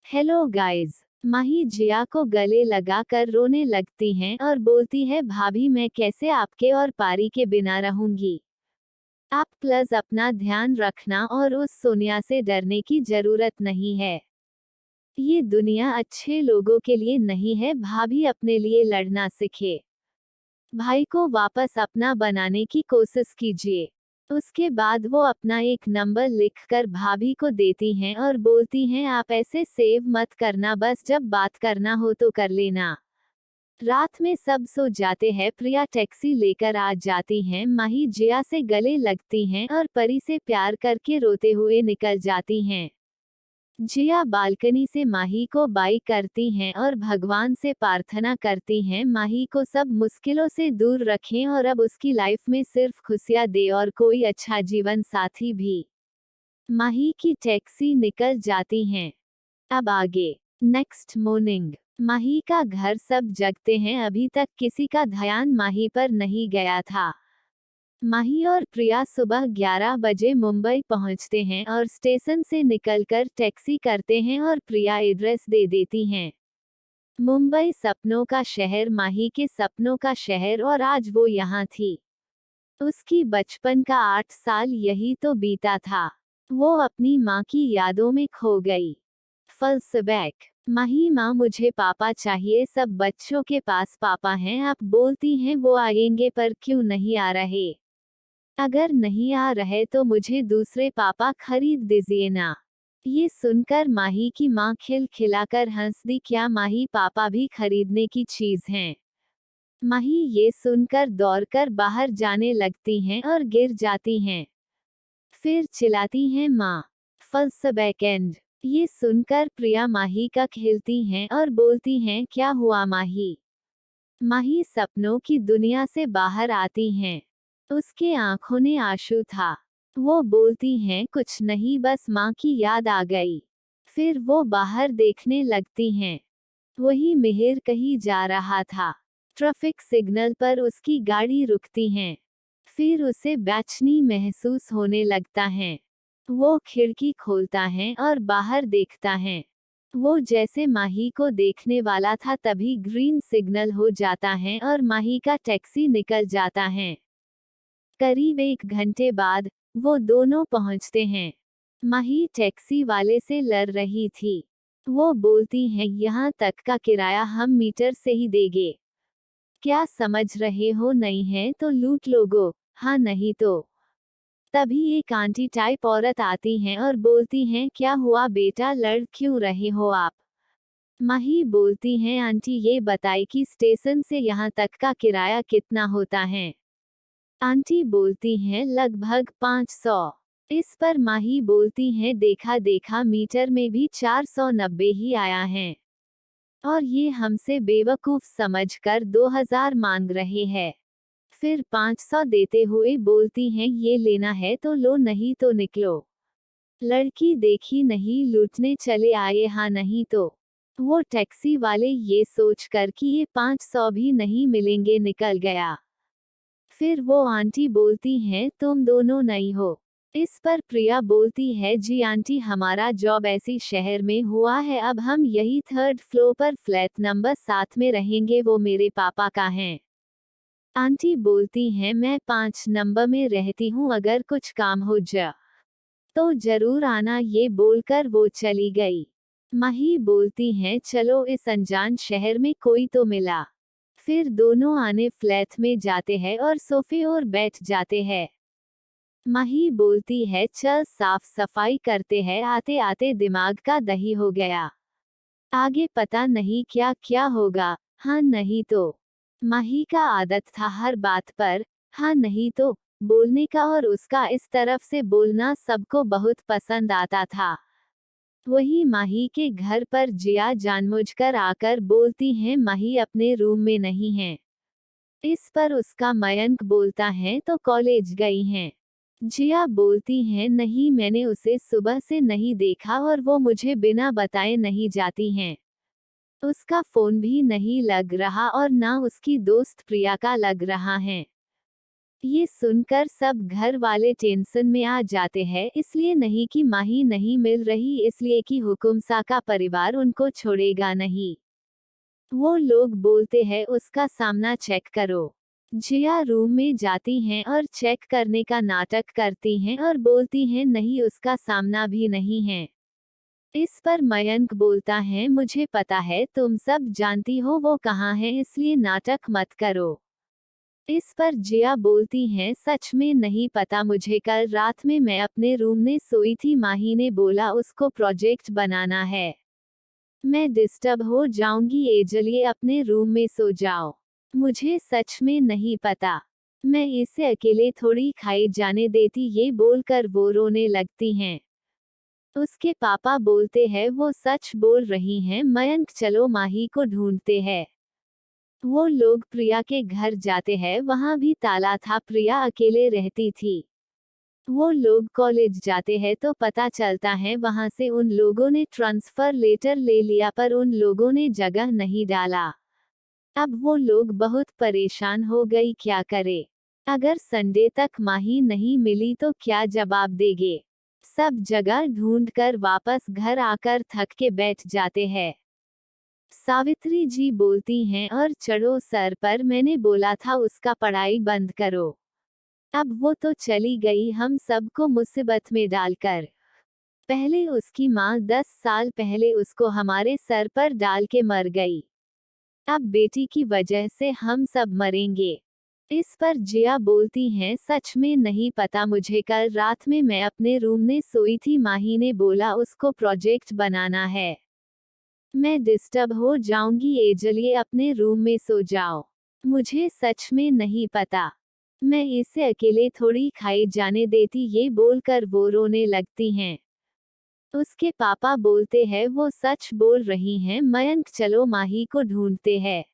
Hello guys. माही जिया को गले लगाकर रोने लगती हैं और बोलती है, भाभी मैं कैसे आपके और पारी के बिना रहूंगी। आप प्लस अपना ध्यान रखना और उस सोनिया से डरने की जरूरत नहीं है। ये दुनिया अच्छे लोगों के लिए नहीं है, भाभी अपने लिए लड़ना सीखे। भाई को वापस अपना बनाने की कोशिश कीजिए। उसके बाद वो अपना एक नंबर लिखकर भाभी को देती हैं और बोलती हैं, आप ऐसे सेव मत करना, बस जब बात करना हो तो कर लेना। रात में सब सो जाते हैं। प्रिया टैक्सी लेकर आ जाती हैं। माही जिया से गले लगती हैं और परी से प्यार करके रोते हुए निकल जाती हैं। जिया बालकनी से माही को बाई करती हैं और भगवान से प्रार्थना करती हैं, माही को सब मुश्किलों से दूर रखें और अब उसकी लाइफ में सिर्फ खुशियां दे और कोई अच्छा जीवन साथी भी। माही की टैक्सी निकल जाती हैं। अब आगे। Next morning. माही का घर सब जगते हैं, अभी तक किसी का ध्यान माही पर नहीं गया था। माही और प्रिया सुबह 11 बजे मुंबई पहुंचते हैं और स्टेशन से निकलकर टैक्सी करते हैं और प्रिया एड्रेस दे देती हैं। मुंबई सपनों का शहर, माही के सपनों का शहर, और आज वो यहाँ थी। उसकी बचपन का 8 साल यही तो बीता था। वो अपनी माँ की यादों में खो गई। फ्लैशबैक। माही, माँ मुझे पापा चाहिए, सब बच्चों के पास पापा हैं। आप बोलती हैं वो आएंगे, पर क्यों नहीं आ रहे। अगर नहीं आ रहे तो मुझे दूसरे पापा खरीद दीजिए ना। ये सुनकर माही की माँ खिलखिलाकर हंस दी, क्या माही, पापा भी खरीदने की चीज हैं। माही ये सुनकर दौड़कर बाहर जाने लगती हैं और गिर जाती हैं। फिर चिल्लाती हैं, माँ। Flashback and. ये सुनकर प्रिया माही का खिलती हैं और बोलती हैं, क्या हुआ माही। माही सपनों की दुनिया से बाहर आती हैं। उसके आंखों में आंसू था। वो बोलती हैं, कुछ नहीं, बस माँ की याद आ गई। फिर वो बाहर देखने लगती हैं। वही मिहिर कहीं जा रहा था। ट्रैफिक सिग्नल पर उसकी गाड़ी रुकती हैं। फिर उसे बेचैनी महसूस होने लगता है। वो खिड़की खोलता है और बाहर देखता है। वो जैसे माही को देखने वाला था, तभी ग्रीन सिग्नल हो जाता है और माही का टैक्सी निकल जाता है। करीब 1 घंटे बाद वो दोनों पहुंचते हैं। माही टैक्सी वाले से लड़ रही थी। वो बोलती हैं, यहाँ तक का किराया हम मीटर से ही देंगे। क्या समझ रहे हो, नहीं है तो लूट लोगो, हाँ नहीं तो। तभी एक आंटी टाइप औरत आती हैं और बोलती हैं, क्या हुआ बेटा, लड़ क्यों रहे हो आप। माही बोलती हैं, आंटी ये बताई कि स्टेशन से यहाँ तक का किराया कितना होता है। आंटी बोलती हैं, लगभग 500। इस पर माही बोलती हैं, देखा देखा मीटर में भी 490 ही आया है। और ये हमसे बेवकूफ समझकर 2000 मांग रहे हैं। फिर 500 देते हुए बोलती हैं, ये लेना है तो लो, नहीं तो निकलो। लड़की देखी नहीं, लूटने चले आए, हाँ नहीं तो। वो टैक्सी वाले ये सोचकर कि ये 500 भी नहीं मिलेंगे निकल गया। फिर वो आंटी बोलती हैं, तुम दोनों नहीं हो। इस पर प्रिया बोलती है, जी आंटी, हमारा जॉब ऐसी शहर में हुआ है, अब हम यही 3rd फ्लोर पर फ्लैट नंबर 7 में रहेंगे, वो मेरे पापा का है। आंटी बोलती हैं, मैं 5 नंबर में रहती हूँ, अगर कुछ काम हो जा तो जरूर आना। ये बोलकर वो चली गई। माही बोलती हैं, चलो इस अनजान शहर में कोई तो मिला। फिर दोनों आने फ्लैट में जाते हैं और सोफे और बैठ जाते हैं। माही बोलती है, चल साफ सफाई करते हैं, आते आते दिमाग का दही हो गया। आगे पता नहीं क्या क्या होगा, हाँ नहीं तो। माही का आदत था हर बात पर हाँ नहीं तो बोलने का, और उसका इस तरफ से बोलना सबको बहुत पसंद आता था। वही माही के घर पर जिया जानबूझकर आकर बोलती हैं, माही अपने रूम में नहीं है। इस पर उसका मयंक बोलता है, तो कॉलेज गई हैं। जिया बोलती हैं, नहीं, मैंने उसे सुबह से नहीं देखा और वो मुझे बिना बताए नहीं जाती हैं। उसका फोन भी नहीं लग रहा और ना उसकी दोस्त प्रिया का लग रहा है। ये सुनकर सब घर वाले टेंशन में आ जाते हैं, इसलिए नहीं कि माही नहीं मिल रही, इसलिए कि हुकुमसा का परिवार उनको छोड़ेगा नहीं। वो लोग बोलते हैं उसका सामना चेक करो। जिया रूम में जाती हैं और चेक करने का नाटक करती हैं और बोलती हैं नहीं उसका सामना भी नहीं है। इस पर मयंक बोलता है मुझे पता है, तुम सब जानती हो वो कहाँ है, इसलिए नाटक मत करो। इस पर जिया बोलती हैं सच में नहीं पता मुझे, कल रात में मैं अपने रूम में सोई थी, माही ने बोला उसको प्रोजेक्ट बनाना है। मैं डिस्टर्ब हो जाऊंगी, एजलिए अपने रूम में सो जाओ। मुझे सच में नहीं पता, मैं इसे अकेले थोड़ी खाई जाने देती, ये बोलकर वो रोने लगती हैं। उसके पापा बोलते हैं वो सच बोल रही हैं, मयंक चलो माही को ढूंढते हैं। वो लोग प्रिया के घर जाते हैं, वहां भी ताला था, प्रिया अकेले रहती थी। वो लोग कॉलेज जाते हैं तो पता चलता है वहां से उन लोगों ने ट्रांसफर लेटर ले लिया, पर उन लोगों ने जगह नहीं डाला। अब वो लोग बहुत परेशान हो गई, क्या करे। अगर संडे तक माही नहीं मिली तो क्या जवाब देंगे। सब जगह ढूंढकर वापस घर आकर थक के बैठ जाते हैं। सावित्री जी बोलती हैं और चढ़ो सर पर, मैंने बोला था उसका पढ़ाई बंद करो। अब वो तो चली गई हम सबको मुसीबत में डालकर। पहले उसकी माँ 10 साल पहले उसको हमारे सर पर डाल के मर गई। अब बेटी की वजह से हम सब मरेंगे। इस पर जिया बोलती हैं सच में नहीं पता मुझे, कल रात में मैं अपने रूम में सोई थी, माही ने बोला उसको प्रोजेक्ट बनाना है। मैं डिस्टर्ब हो जाऊंगी, एजलिए अपने रूम में सो जाओ। मुझे सच में नहीं पता, मैं इसे अकेले थोड़ी खाई जाने देती, ये बोलकर वो रोने लगती हैं। उसके पापा बोलते हैं वो सच बोल रही हैं, मयंक चलो माही को ढूंढते हैं।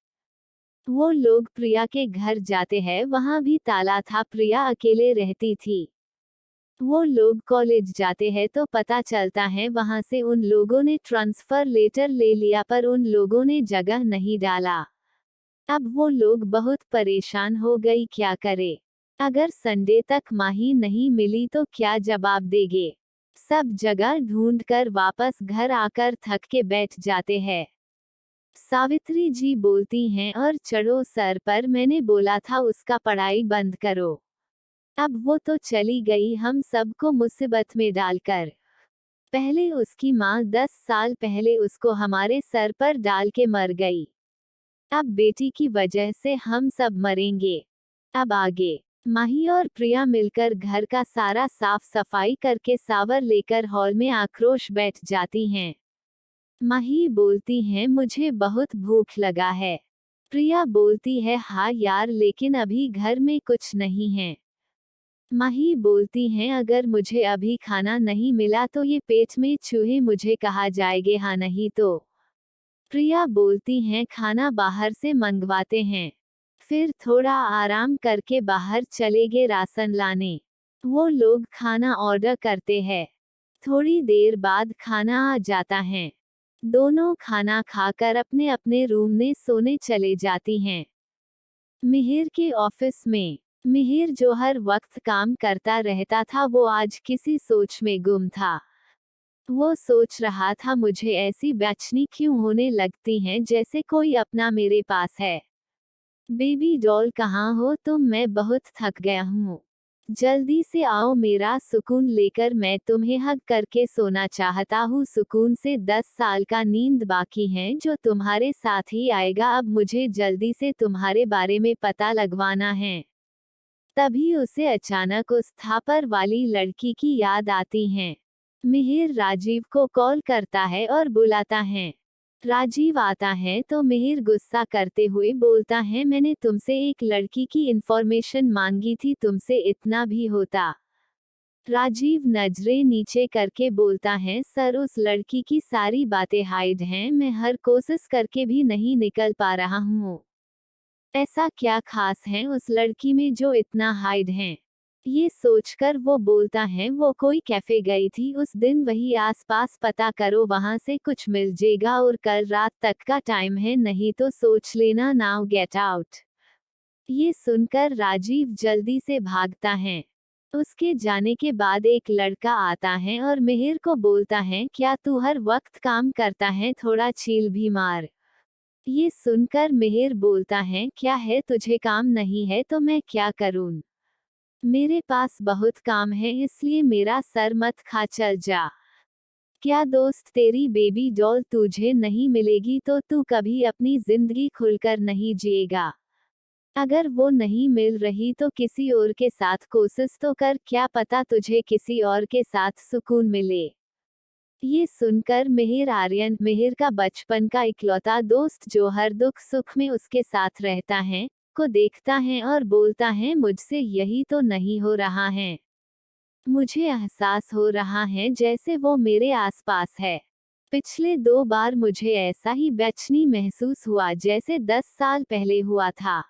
वो लोग प्रिया के घर जाते हैं, वहां भी ताला था, प्रिया अकेले रहती थी। वो लोग कॉलेज जाते हैं तो पता चलता है वहां से उन लोगों ने ट्रांसफर लेटर ले लिया, पर उन लोगों ने जगह नहीं डाला। अब वो लोग बहुत परेशान हो गई, क्या करे। अगर संडे तक माही नहीं मिली तो क्या जवाब देंगे। सब जगह ढूंढकर वापस घर आकर थक के बैठ जाते हैं। सावित्री जी बोलती हैं और चढ़ो सर पर, मैंने बोला था उसका पढ़ाई बंद करो। अब वो तो चली गई हम सबको मुसीबत में डालकर। पहले उसकी माँ 10 साल पहले उसको हमारे सर पर डाल के मर गई। अब बेटी की वजह से हम सब मरेंगे। अब आगे माही और प्रिया मिलकर घर का सारा साफ सफाई करके सावर लेकर हॉल में आक्रोश बैठ जाती हैं। माही बोलती हैं मुझे बहुत भूख लगा है। प्रिया बोलती है हाँ यार, लेकिन अभी घर में कुछ नहीं है। माही बोलती हैं अगर मुझे अभी खाना नहीं मिला तो ये पेट में चूहे मुझे कहा जाएंगे, हाँ नहीं तो। प्रिया बोलती हैं खाना बाहर से मंगवाते हैं। फिर थोड़ा आराम करके बाहर चले गए राशन लाने। वो लोग खाना ऑर्डर करते हैं। थोड़ी देर बाद खाना आ जाता है। दोनों खाना खाकर अपने अपने रूम में सोने चले जाती हैं। मिहिर के ऑफिस में मिहिर जो हर वक्त काम करता रहता था, वो आज किसी सोच में गुम था। वो सोच रहा था मुझे ऐसी बेचैनी क्यों होने लगती हैं जैसे कोई अपना मेरे पास है। बेबी डॉल कहाँ हो तुम, मैं बहुत थक गया हूँ। जल्दी से आओ मेरा सुकून लेकर, मैं तुम्हें हग करके सोना चाहता हूँ। सुकून से 10 साल का नींद बाकी है जो तुम्हारे साथ ही आएगा। अब मुझे जल्दी से तुम्हारे बारे में पता लगवाना है। तभी उसे अचानक उस थापर वाली लड़की की याद आती है। मिहिर राजीव को कॉल करता है और बुलाता है। राजीव आता है तो मिहिर गुस्सा करते हुए बोलता है मैंने तुमसे एक लड़की की इंफॉर्मेशन मांगी थी, तुमसे इतना भी होता। राजीव नजरें नीचे करके बोलता है सर उस लड़की की सारी बातें हाइड हैं, मैं हर कोशिश करके भी नहीं निकल पा रहा हूँ। ऐसा क्या खास है उस लड़की में जो इतना हाइड है। ये सोचकर वो बोलता है वो कोई कैफे गई थी उस दिन, वही आसपास पता करो, वहां से कुछ मिल जाएगा, और कल रात तक का टाइम है, नहीं तो सोच लेना, नाउ गेट आउट। ये सुनकर राजीव जल्दी से भागता है। उसके जाने के बाद एक लड़का आता है और मिहिर को बोलता है, क्या तू हर वक्त काम करता है, थोड़ा चील भी मार। ये सुनकर मिहिर बोलता है, क्या है तुझे काम नहीं है तो मैं क्या करूं? मेरे पास बहुत काम है, इसलिए मेरा सर मत खा, चल जा। क्या दोस्त, तेरी बेबी डॉल तुझे नहीं मिलेगी तो तू कभी अपनी जिंदगी खुलकर नहीं जिएगा। अगर वो नहीं मिल रही तो किसी और के साथ कोशिश तो कर, क्या पता तुझे किसी और के साथ सुकून मिले। ये सुनकर मिहिर का बचपन का इकलौता दोस्त जो हर दुख सुख में उसके साथ रहता है, को देखता है और बोलता है, मुझसे यही तो नहीं हो रहा है। मुझे एहसास हो रहा है जैसे वो मेरे आसपास है। पिछले 2 बार मुझे ऐसा ही बेचैनी महसूस हुआ जैसे 10 साल पहले हुआ था।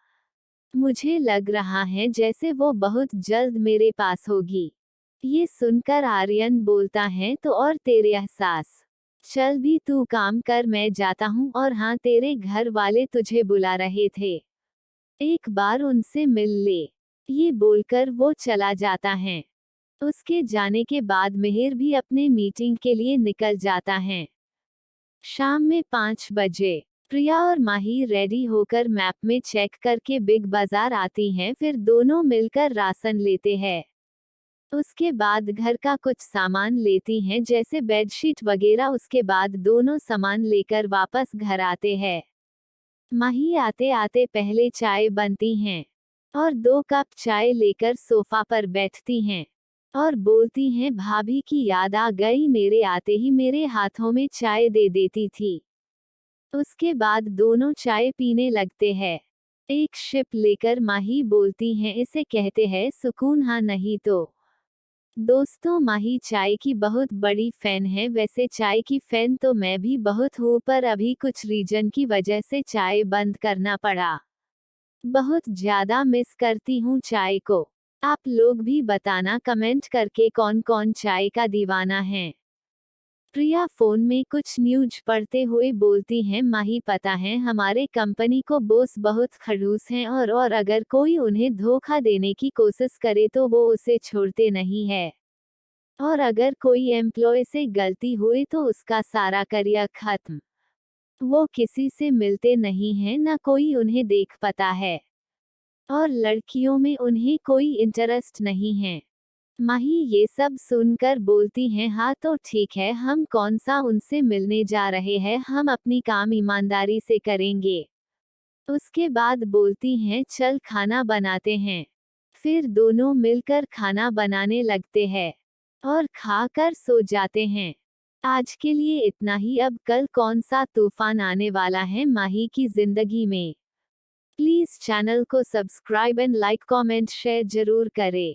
मुझे लग रहा है जैसे वो बहुत जल्द मेरे पास होगी। ये सुनकर आर्यन बोलता है, तो और तेरे एहसास? चल भी तू काम कर, मैं जाता हूँ, और हाँ, तेरे घर वाले तुझे बुला रहे थे, एक बार उनसे मिल ले। ये बोलकर वो चला जाता है। उसके जाने के बाद मिहिर भी अपने मीटिंग के लिए निकल जाता है। शाम में 5 बजे प्रिया और माही रेडी होकर मैप में चेक करके बिग बाजार आती हैं, फिर दोनों मिलकर राशन लेते हैं। उसके बाद घर का कुछ सामान लेती हैं जैसे बेडशीट वगैरह। उसके बाद दोनों सामान लेकर वापस घर आते हैं। माही आते आते पहले चाय बनती हैं और 2 कप चाय लेकर सोफा पर बैठती हैं और बोलती हैं, भाभी की याद आ गई, मेरे आते ही मेरे हाथों में चाय दे देती थी। उसके बाद दोनों चाय पीने लगते हैं। एक शिप लेकर माही बोलती हैं, इसे कहते हैं सुकून, हाँ नहीं तो। दोस्तों, माही चाय की बहुत बड़ी फैन है। वैसे चाय की फैन तो मैं भी बहुत हूँ, पर अभी कुछ रीजन की वजह से चाय बंद करना पड़ा। बहुत ज्यादा मिस करती हूँ चाय को। आप लोग भी बताना कमेंट करके कौन कौन चाय का दीवाना है। प्रिया फोन में कुछ न्यूज पढ़ते हुए बोलती हैं, माही पता है हमारे कंपनी को बॉस बहुत खड़ूस हैं और अगर कोई उन्हें धोखा देने की कोशिश करे तो वो उसे छोड़ते नहीं है। और अगर कोई एम्प्लॉय से गलती हुई तो उसका सारा करियर खत्म। वो किसी से मिलते नहीं हैं, ना कोई उन्हें देख पाता है, और लड़कियों में उन्हें कोई इंटरेस्ट नहीं है। माही ये सब सुनकर बोलती हैं, हाँ तो ठीक है, हम कौन सा उनसे मिलने जा रहे हैं, हम अपनी काम ईमानदारी से करेंगे। उसके बाद बोलती हैं, चल खाना बनाते हैं। फिर दोनों मिलकर खाना बनाने लगते हैं और खाकर सो जाते हैं। आज के लिए इतना ही। अब कल कौन सा तूफान आने वाला है माही की जिंदगी में? प्लीज चैनल को subscribe and like comment share जरूर करें।